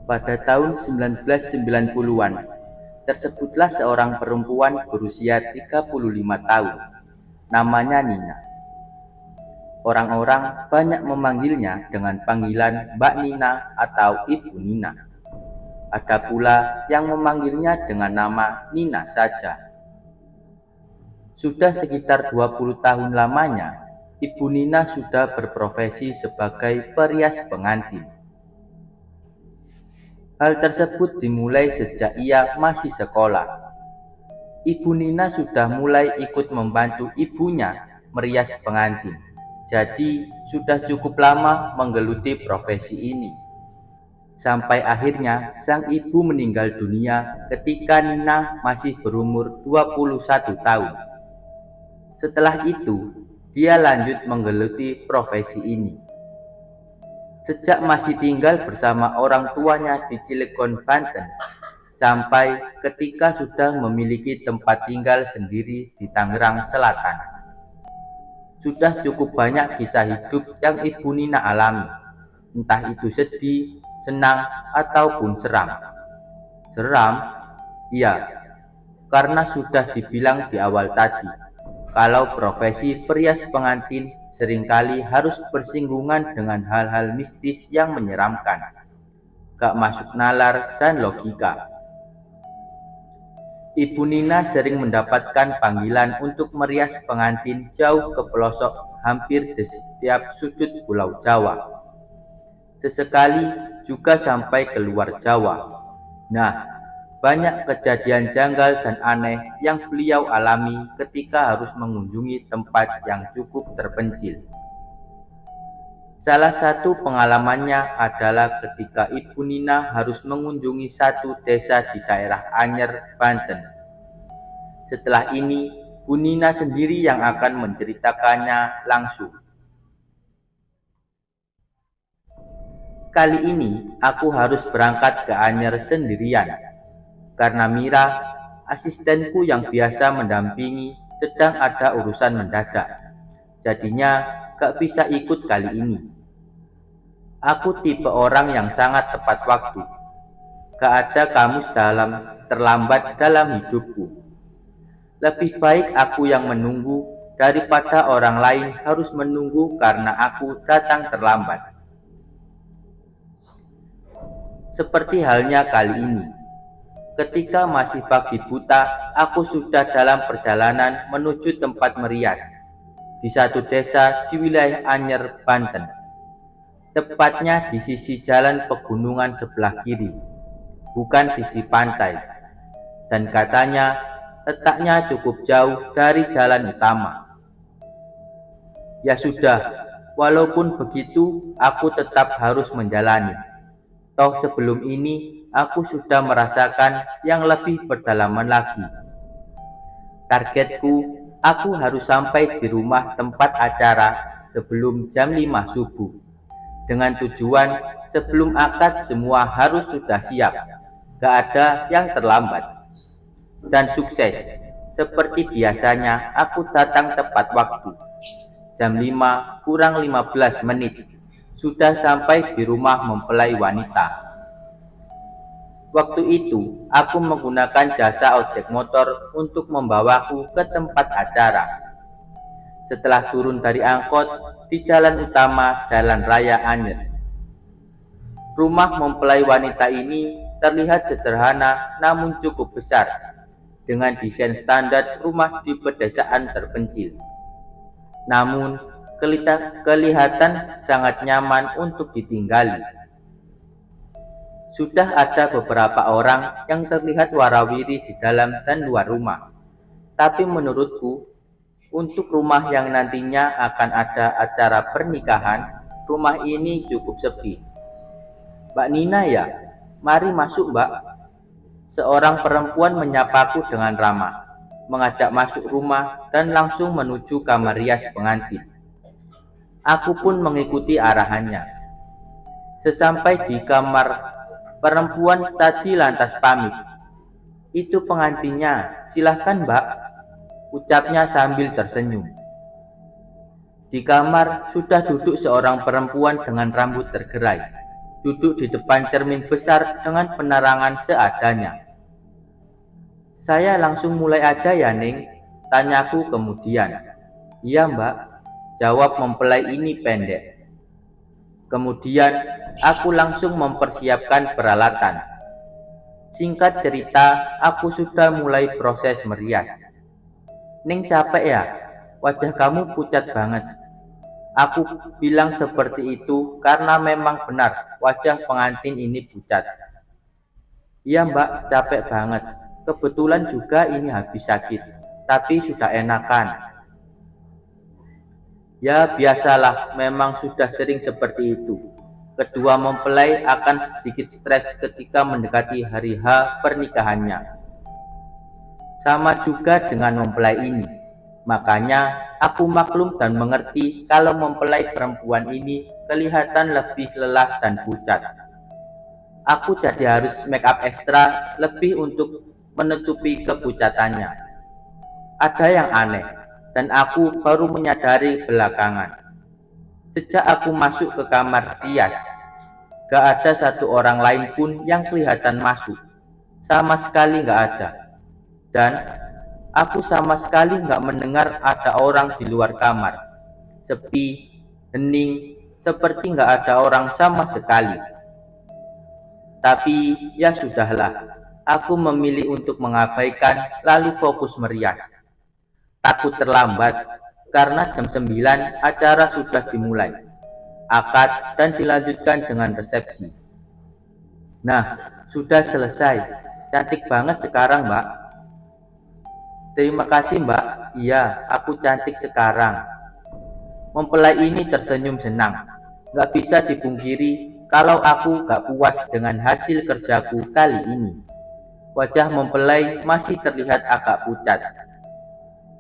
Pada tahun 1990-an, tersebutlah seorang perempuan berusia 35 tahun. Namanya Nina. Orang-orang banyak memanggilnya dengan panggilan Mbak Nina atau Ibu Nina. Ada pula yang memanggilnya dengan nama Nina saja. Sudah sekitar 20 tahun lamanya, Ibu Nina sudah berprofesi sebagai perias pengantin. Hal tersebut dimulai sejak ia masih sekolah. Ibu Nina sudah mulai ikut membantu ibunya merias pengantin. Jadi sudah cukup lama menggeluti profesi ini. Sampai akhirnya sang ibu meninggal dunia ketika Nina masih berumur 21 tahun. Setelah itu, dia lanjut menggeluti profesi ini. Sejak masih tinggal bersama orang tuanya di Cilegon, Banten, sampai ketika sudah memiliki tempat tinggal sendiri di Tangerang Selatan. Sudah cukup banyak kisah hidup yang Ibu Nina alami, entah itu sedih, senang, ataupun seram. Seram? Iya, karena sudah dibilang di awal tadi, kalau profesi perias pengantin seringkali harus bersinggungan dengan hal-hal mistis yang menyeramkan, gak masuk nalar dan logika. Ibu Nina sering mendapatkan panggilan untuk merias pengantin jauh ke pelosok hampir di setiap sudut Pulau Jawa. Sesekali juga sampai ke luar Jawa. Nah, banyak kejadian janggal dan aneh yang beliau alami ketika harus mengunjungi tempat yang cukup terpencil. Salah satu pengalamannya adalah ketika Ibu Nina harus mengunjungi satu desa di daerah Anyer, Banten. Setelah ini, Bu Nina sendiri yang akan menceritakannya langsung. Kali ini, aku harus berangkat ke Anyer sendirian. Karena Mira, asistenku yang biasa mendampingi, sedang ada urusan mendadak. Jadinya gak bisa ikut kali ini. Aku tipe orang yang sangat tepat waktu. Gak ada kamus terlambat dalam hidupku. Lebih baik aku yang menunggu daripada orang lain harus menunggu karena aku datang terlambat. Seperti halnya kali ini. Ketika masih pagi buta, aku sudah dalam perjalanan menuju tempat merias di satu desa di wilayah Anyer, Banten. Tepatnya di sisi jalan pegunungan sebelah kiri, bukan sisi pantai. Dan katanya letaknya cukup jauh dari jalan utama. Ya sudah, walaupun begitu, aku tetap harus menjalani. Toh sebelum ini aku sudah merasakan yang lebih pedalaman lagi. Targetku, aku harus sampai di rumah tempat acara sebelum jam 5 subuh. Dengan tujuan sebelum akad semua harus sudah siap. Gak ada yang terlambat. Dan sukses. Seperti biasanya aku datang tepat waktu. Jam 5 kurang 15 menit. Sudah sampai di rumah mempelai wanita. Waktu itu, aku menggunakan jasa ojek motor untuk membawaku ke tempat acara. Setelah turun dari angkot, di jalan utama Jalan Raya Anyer. Rumah mempelai wanita ini terlihat sederhana namun cukup besar, dengan desain standar rumah di pedesaan terpencil. Namun, kelihatan sangat nyaman untuk ditinggali. Sudah ada beberapa orang yang terlihat warawiri di dalam dan luar rumah. Tapi menurutku, untuk rumah yang nantinya akan ada acara pernikahan, rumah ini cukup sepi. Mbak Nina ya? Mari masuk, Mbak. Seorang perempuan menyapaku dengan ramah, mengajak masuk rumah dan langsung menuju kamar rias pengantin. Aku pun mengikuti arahannya. Sesampai di kamar, perempuan tadi lantas pamit. Itu pengantinnya, silahkan Mbak, ucapnya sambil tersenyum. Di kamar sudah duduk seorang perempuan dengan rambut tergerai. duduk di depan cermin besar dengan penerangan seadanya. "Saya langsung mulai aja ya, Ning?" tanyaku kemudian. "Iya, Mbak," jawab mempelai ini pendek. Kemudian aku langsung mempersiapkan peralatan. Singkat cerita, aku sudah mulai proses merias. "Ning capek ya? Wajah kamu pucat banget." Aku bilang seperti itu karena memang benar wajah pengantin ini pucat. "Iya Mbak, capek banget. Kebetulan juga ini habis sakit, tapi sudah enakan." Ya biasalah, memang sudah sering seperti itu. Kedua mempelai akan sedikit stres ketika mendekati hari H pernikahannya. Sama juga dengan mempelai ini. Makanya aku maklum dan mengerti kalau mempelai perempuan ini kelihatan lebih lelah dan pucat. Aku jadi harus make up ekstra lebih untuk menutupi kepucatannya. Ada yang aneh, dan aku baru menyadari belakangan. Sejak aku masuk ke kamar rias, gak ada satu orang lain pun yang kelihatan masuk. Sama sekali gak ada. Dan aku sama sekali gak mendengar ada orang di luar kamar. Sepi, hening, seperti gak ada orang sama sekali. Tapi ya sudahlah, aku memilih untuk mengabaikan lalu fokus merias. Takut terlambat, karena jam 9 acara sudah dimulai, akad dan dilanjutkan dengan resepsi. "Nah, sudah selesai. Cantik banget sekarang, Mbak." "Terima kasih, Mbak. Iya, aku cantik sekarang." Mempelai ini tersenyum senang. Gak bisa dipungkiri kalau aku gak puas dengan hasil kerjaku kali ini. Wajah mempelai masih terlihat agak pucat.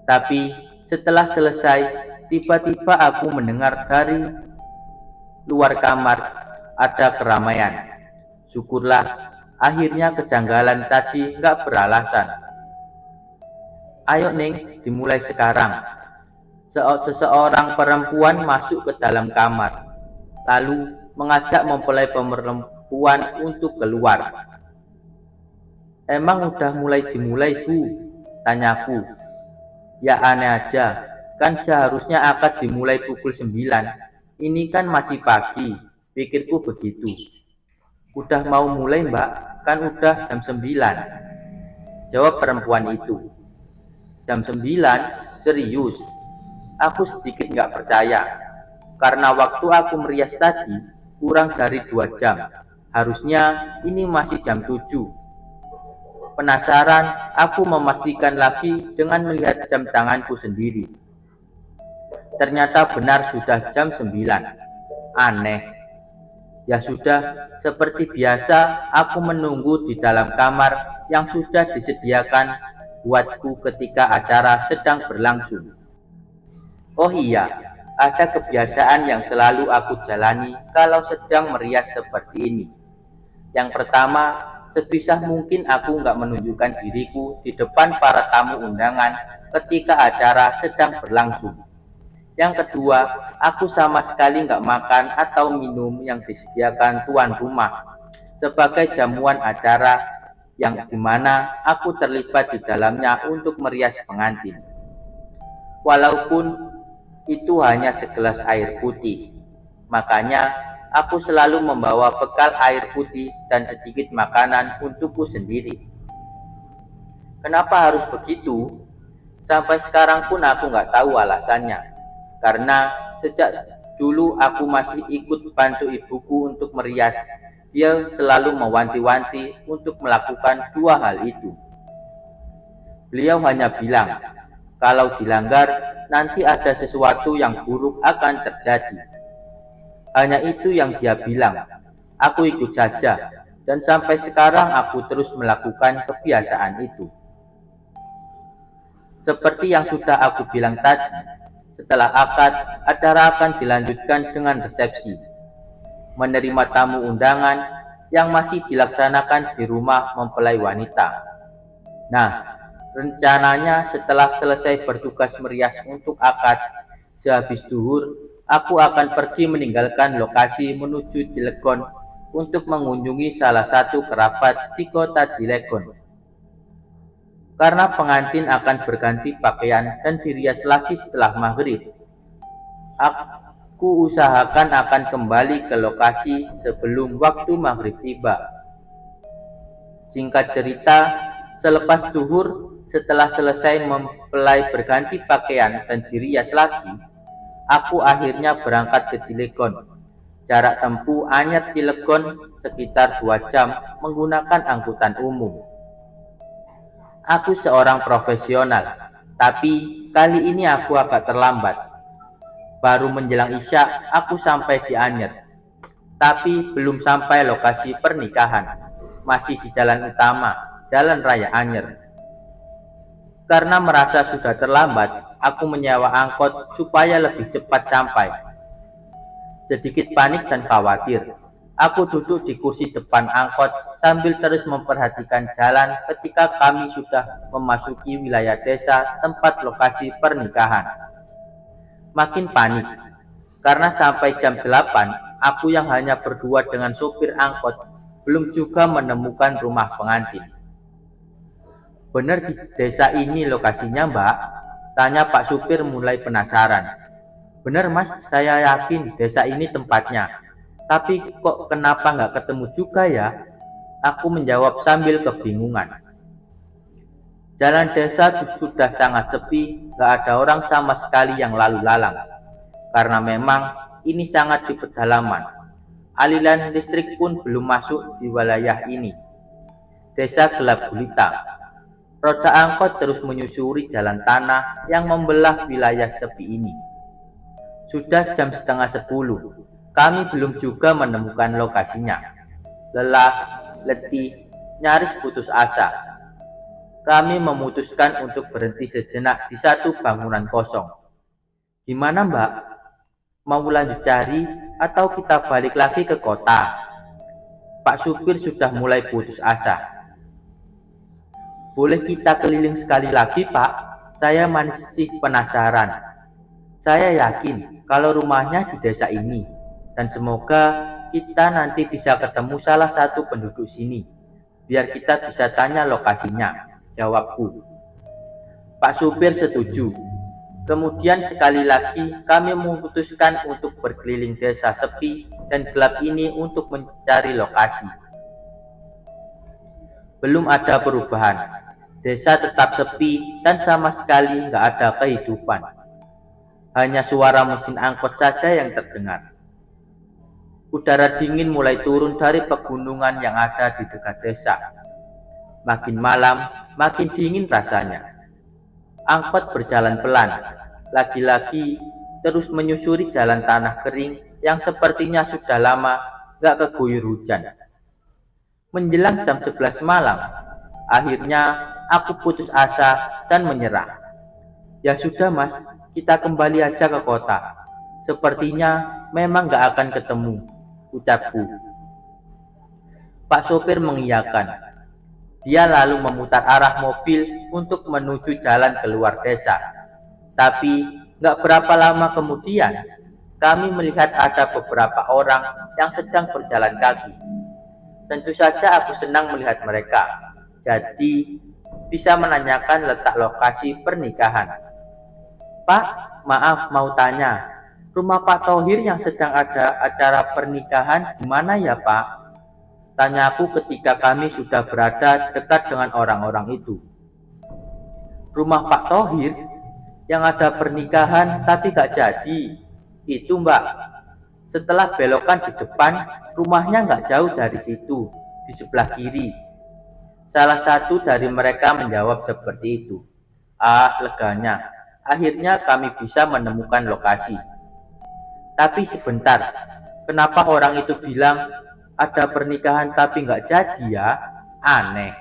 Tapi setelah selesai, tiba-tiba aku mendengar dari luar kamar ada keramaian. Syukurlah, akhirnya kejanggalan tadi gak beralasan. "Ayo Ning, dimulai sekarang." Seseorang perempuan masuk ke dalam kamar, lalu mengajak mempelai perempuan untuk keluar. "Emang udah mulai dimulai, Bu?" tanyaku. "Ya aneh aja, kan seharusnya akad dimulai pukul 9. Ini kan masih pagi," pikirku begitu. "Udah mau mulai Mbak, kan udah jam 9, jawab perempuan itu. "Jam 9? Serius?" Aku sedikit gak percaya, karena waktu aku merias tadi kurang dari 2 jam. Harusnya ini masih jam 7. Penasaran, aku memastikan lagi dengan melihat jam tanganku sendiri. Ternyata benar sudah jam 9. Aneh. Ya sudah, seperti biasa aku menunggu di dalam kamar yang sudah disediakan buatku ketika acara sedang berlangsung. Oh iya, ada kebiasaan yang selalu aku jalani kalau sedang merias seperti ini. Yang pertama, sebisa mungkin aku nggak menunjukkan diriku di depan para tamu undangan ketika acara sedang berlangsung. Yang kedua, aku sama sekali nggak makan atau minum yang disediakan tuan rumah sebagai jamuan acara yang dimana aku terlibat di dalamnya untuk merias pengantin. Walaupun itu hanya segelas air putih, makanya aku selalu membawa bekal air putih dan sedikit makanan untukku sendiri. Kenapa harus begitu? Sampai sekarang pun aku nggak tahu alasannya. Karena sejak dulu aku masih ikut bantu ibuku untuk merias. Dia selalu mewanti-wanti untuk melakukan dua hal itu. Beliau hanya bilang, kalau dilanggar, nanti ada sesuatu yang buruk akan terjadi. Hanya itu yang dia bilang. Aku ikut saja, dan sampai sekarang aku terus melakukan kebiasaan itu. Seperti yang sudah aku bilang tadi, setelah akad, acara akan dilanjutkan dengan resepsi. Menerima tamu undangan yang masih dilaksanakan di rumah mempelai wanita. Nah, rencananya setelah selesai bertugas merias untuk akad, sehabis duhur, aku akan pergi meninggalkan lokasi menuju Cilegon untuk mengunjungi salah satu kerabat di kota Cilegon. Karena pengantin akan berganti pakaian dan dirias lagi setelah maghrib, aku usahakan akan kembali ke lokasi sebelum waktu maghrib tiba. Singkat cerita, selepas zuhur, setelah selesai mempelai berganti pakaian dan dirias lagi, aku akhirnya berangkat ke Cilegon. Jarak tempuh Anyar Cilegon sekitar 2 jam menggunakan angkutan umum. Aku seorang profesional, tapi kali ini aku agak terlambat. Baru menjelang Isya, aku sampai di Anyer. Tapi belum sampai lokasi pernikahan. Masih di jalan utama, Jalan Raya Anyer. Karena merasa sudah terlambat, aku menyewa angkot supaya lebih cepat sampai. Sedikit panik dan khawatir, aku duduk di kursi depan angkot sambil terus memperhatikan jalan ketika kami sudah memasuki wilayah desa tempat lokasi pernikahan. Makin panik, karena sampai jam 8, aku yang hanya berdua dengan sopir angkot belum juga menemukan rumah pengantin. Benar di desa ini lokasinya, Mbak? Tanya Pak supir mulai penasaran. Benar Mas, saya yakin desa ini tempatnya. Tapi kok kenapa nggak ketemu juga ya? Aku menjawab sambil kebingungan. Jalan desa sudah sangat sepi, nggak ada orang sama sekali yang lalu lalang. Karena memang ini sangat di pedalaman. Aliran listrik pun belum masuk di wilayah ini. Desa gelap gulita. Roda angkot terus menyusuri jalan tanah yang membelah wilayah sepi ini. Sudah jam setengah 10, kami belum juga menemukan lokasinya. Lelah, letih, nyaris putus asa. Kami memutuskan untuk berhenti sejenak di satu bangunan kosong. Gimana Mbak? Mau lanjut cari atau kita balik lagi ke kota? Pak supir sudah mulai putus asa. Boleh kita keliling sekali lagi Pak? Saya masih penasaran. Saya yakin kalau rumahnya di desa ini. Dan semoga kita nanti bisa ketemu salah satu penduduk sini. Biar kita bisa tanya lokasinya, jawabku. Pak supir setuju. Kemudian sekali lagi kami memutuskan untuk berkeliling desa sepi dan gelap ini untuk mencari lokasi. Belum ada perubahan. Desa tetap sepi dan sama sekali nggak ada kehidupan. Hanya suara mesin angkot saja yang terdengar. Udara dingin mulai turun dari pegunungan yang ada di dekat desa. Makin malam, makin dingin rasanya. Angkot berjalan pelan, lagi-lagi terus menyusuri jalan tanah kering yang sepertinya sudah lama nggak keguyur hujan. Menjelang jam 11 malam, akhirnya aku putus asa dan menyerah. Ya sudah Mas, kita kembali aja ke kota. Sepertinya memang gak akan ketemu, ucapku. Pak sopir mengiyakan. Dia lalu memutar arah mobil untuk menuju jalan keluar desa. Tapi gak berapa lama kemudian, kami melihat ada beberapa orang yang sedang berjalan kaki. Tentu saja aku senang melihat mereka. Jadi bisa menanyakan letak lokasi pernikahan. Pak, maaf mau tanya, rumah Pak Thohir yang sedang ada acara pernikahan di mana ya Pak? Tanyaku ketika kami sudah berada dekat dengan orang-orang itu. Rumah Pak Thohir yang ada pernikahan tapi gak jadi. Itu Mbak. Setelah belokan di depan, rumahnya gak jauh dari situ, di sebelah kiri. Salah satu dari mereka menjawab seperti itu. Ah, leganya. Akhirnya kami bisa menemukan lokasi. Tapi sebentar, kenapa orang itu bilang ada pernikahan tapi nggak jadi ya? Aneh.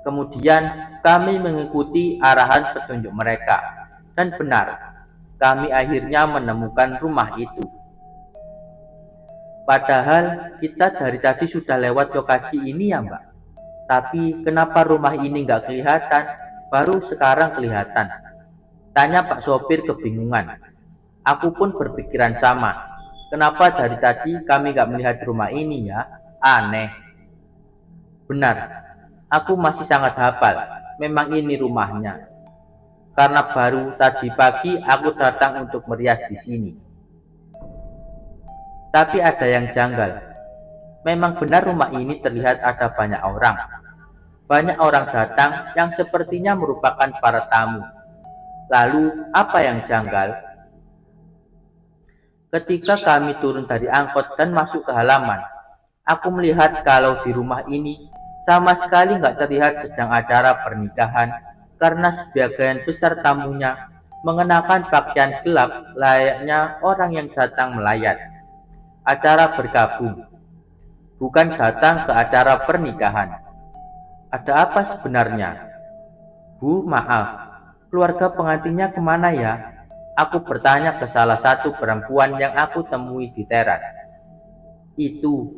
Kemudian kami mengikuti arahan petunjuk mereka. Dan benar, kami akhirnya menemukan rumah itu. Padahal kita dari tadi sudah lewat lokasi ini ya Mbak. Tapi kenapa rumah ini nggak kelihatan, baru sekarang kelihatan? Tanya Pak sopir kebingungan. Aku pun berpikiran sama. Kenapa dari tadi kami gak melihat rumah ini ya? Aneh. Benar, aku masih sangat hafal. Memang ini rumahnya. Karena baru tadi pagi aku datang untuk merias di sini. Tapi ada yang janggal. Memang benar rumah ini terlihat ada banyak orang. Banyak orang datang yang sepertinya merupakan para tamu. Lalu, apa yang janggal? Ketika kami turun dari angkot dan masuk ke halaman, aku melihat kalau di rumah ini sama sekali nggak terlihat sedang acara pernikahan karena sebagian besar tamunya mengenakan pakaian gelap layaknya orang yang datang melayat. Acara bergabung, bukan datang ke acara pernikahan. Ada apa sebenarnya? Bu, maaf, keluarga pengantinnya kemana ya? Aku bertanya ke salah satu perempuan yang aku temui di teras. Itu,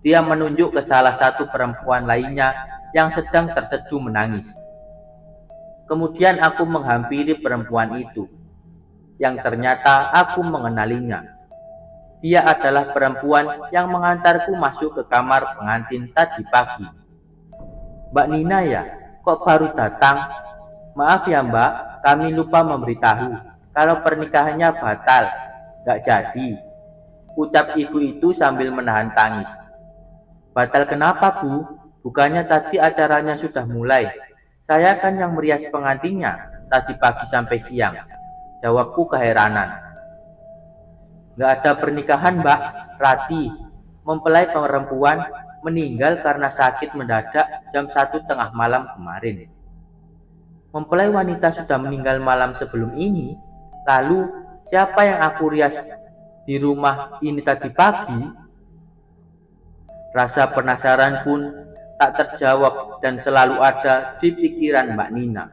dia menunjuk ke salah satu perempuan lainnya yang sedang terseduh menangis. Kemudian aku menghampiri perempuan itu, yang ternyata aku mengenalinya. Dia adalah perempuan yang mengantarku masuk ke kamar pengantin tadi pagi. Mbak Nina ya, kok baru datang? Maaf ya Mbak, kami lupa memberitahu kalau pernikahannya batal, gak jadi. Ucap ibu itu sambil menahan tangis. Batal kenapa Bu? Bukannya tadi acaranya sudah mulai. Saya kan yang merias pengantinnya tadi pagi sampai siang. Jawabku keheranan. Gak ada pernikahan Mbak, Rati, mempelai perempuan meninggal karena sakit mendadak jam 1 tengah malam kemarin. Mempelai wanita sudah meninggal malam sebelum ini. Lalu, siapa yang aku rias di rumah ini tadi pagi? Rasa penasaran pun tak terjawab dan selalu ada di pikiran Mbak Nina.